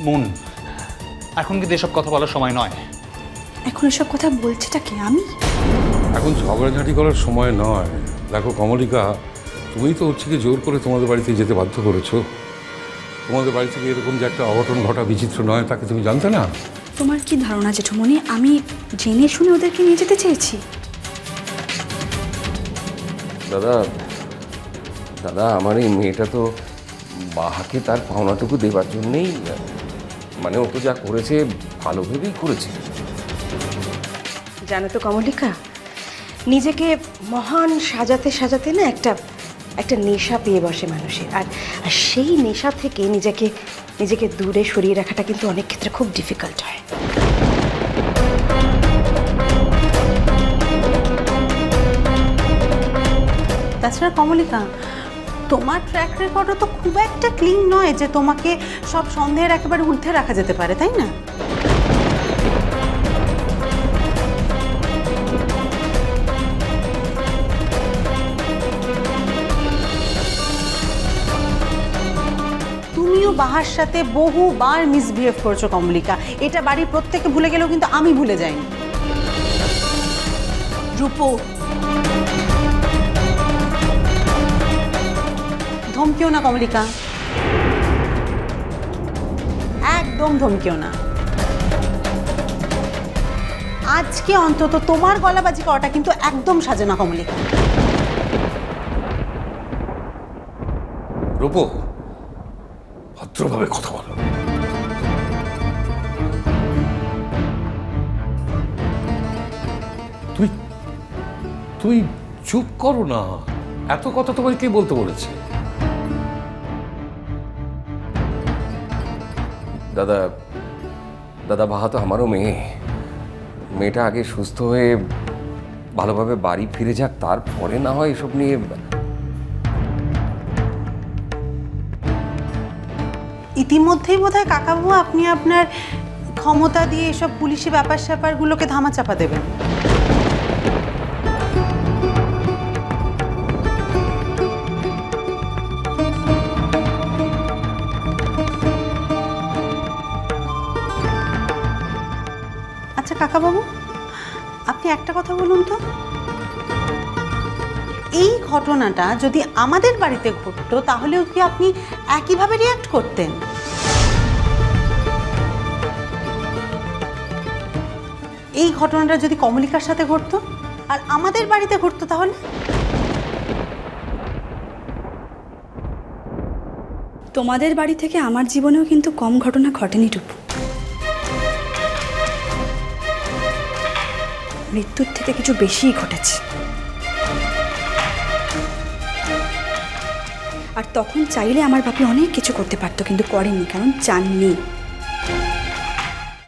মন, এখন কিন্তু এসব কথা বলার সময় নয়। এখন এসব কথা বলছেটা কি আমি? এখন ঝগড়াঝাঁটি করার সময় নয়। দেখো কমলিকা, তুমি তো হচ্ছে কি জোর করে তোমাদের বাড়িতে যেতে বাধ্য করেছো। তোমাদের বাড়ি থেকে এরকম যে একটা অঘটন ঘটা বিচিত্র নয়, তাকে তুমি জানতে না? তোমার কি ধারণা জেঠুমনি আমি জেনে শুনে ওদেরকে নিয়ে যেতে চেয়েছি? দাদা দাদা আমার এই মেয়েটা তো বাহাকে তার পাওনাটুকু দেবার জন্যেই, মানে ও তো যা করেছে ভালো ভেবেই করেছে। জানো তো কমলিকা, নিজেকে মহান সাজাতে সাজাতে না একটা একটা নেশা পেয়ে বসে মানুষের। আর সেই নেশা থেকে নিজেকে দূরে সরিয়ে রাখাটা কিন্তু অনেক ক্ষেত্রে খুব ডিফিকাল্ট হয়। তাছাড়া কমলিকা, তোমার ট্র্যাক রেকর্ডও তো খুব একটা ক্লিন নয় যে তোমাকে সব সন্দেহের একেবারে ঊর্ধ্বে রাখা যেতে পারে, তাই না? তুমিও বাহার সাথে বহুবার মিসবিহেভ করেছো কমলিকা। এটা বাড়ির প্রত্যেকে ভুলে গেলেও কিন্তু আমি ভুলে যাইনি। রূপো, ধমকিও না কমলিকা, একদম ধমকিও না। আজকে অন্তত তোমার গলাবাজি করাটা কিন্তু একদম সাজে না কমলিকা। রূপো, ভদ্রভাবে কথা বলো। তুমি চুপ করো না। এত কথা তোমায় কে বলতে বলেছে? দাদা দাদা বাহা তো আমারও মেয়ে। মেয়েটা আগে সুস্থ হয়ে ভালোভাবে বাড়ি ফিরে যাক, তারপরে না হয় এসব নিয়ে। ইতিমধ্যেই বোধহয় কাকাবাবু আপনি আপনার ক্ষমতা দিয়ে এসব পুলিশি ব্যাপার স্যাপারগুলোকে ধামাচাপা দেবেন। আচ্ছা কাকাবাবু, আপনি একটা কথা বলুন তো, এই ঘটনাটা যদি আমাদের বাড়িতে ঘটতো তাহলেও কি আপনি একইভাবে রিঅ্যাক্ট করতেন? এই ঘটনাটা যদি কমলিকার সাথে ঘটতো আর আমাদের বাড়িতে ঘটতো তাহলে? তোমাদের বাড়ি থেকে আমার জীবনেও কিন্তু কম ঘটনা ঘটেনি টুপু। মৃত্যুর থেকে কিছু বেশিই ঘটেছে। আর তখন চাইলে আমার বাপি অনেক কিছু করতে পারতো, কিন্তু করেনি, কারণ চাননি।